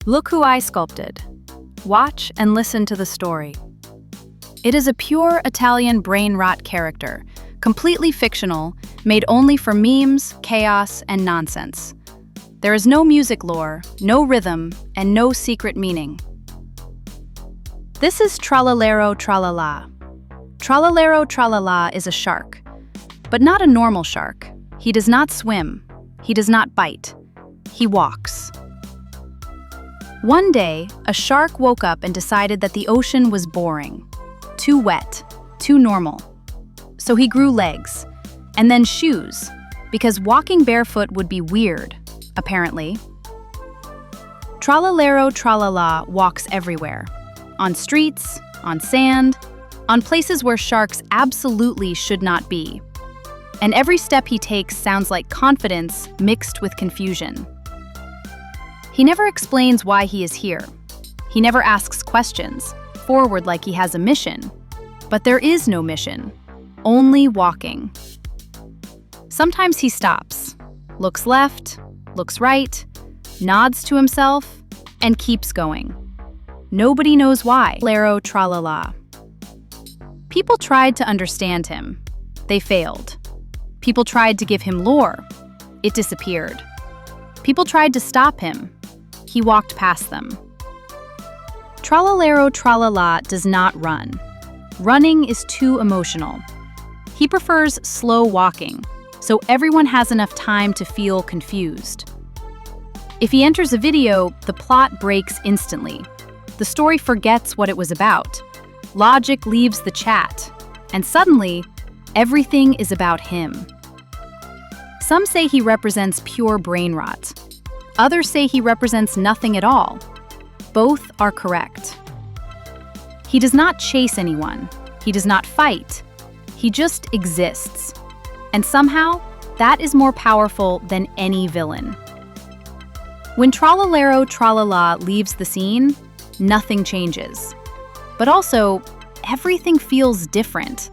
Look who I sculpted. Watch and listen to the story. It is a pure Italian brain rot character, completely fictional, made only for memes, chaos, and nonsense. There is no music lore, no rhythm, and no secret meaning. This is Tralalero Tralala. Tralalero Tralala is a shark, but not a normal shark. He does not swim. He does not bite. He walks. One day, a shark woke up and decided that the ocean was boring, too wet, too normal. So he grew legs, and then shoes, because walking barefoot would be weird, apparently. Tralalero Tralala walks everywhere, on streets, on sand, on places where sharks absolutely should not be. And every step he takes sounds like confidence mixed with confusion. He never explains why he is here. He never asks questions, forward like he has a mission. But there is no mission, only walking. Sometimes he stops, looks left, looks right, nods to himself, and keeps going. Nobody knows why. Tralalero Tralala. People tried to understand him. They failed. People tried to give him lore. It disappeared. People tried to stop him. He walked past them. Tralalero Tralala does not run. Running is too emotional. He prefers slow walking, so everyone has enough time to feel confused. If he enters a video, the plot breaks instantly. The story forgets what it was about. Logic leaves the chat, and suddenly, everything is about him. Some say he represents pure brain rot. Others say he represents nothing at all. Both are correct. He does not chase anyone. He does not fight. He just exists. And somehow, that is more powerful than any villain. When Tralalero Tralala leaves the scene, nothing changes. But also, everything feels different.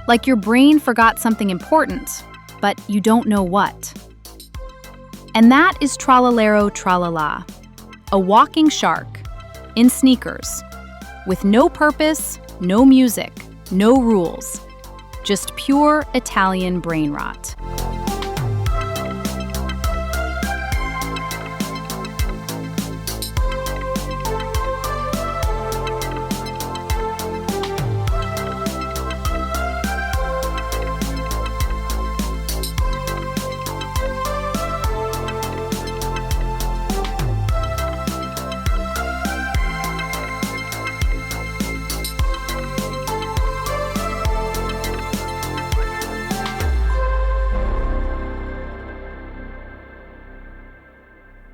Like your brain forgot something important, but you don't know what. And that is Tralalero Tralala, a walking shark, in sneakers, with no purpose, no music, no rules, just pure Italian brain rot.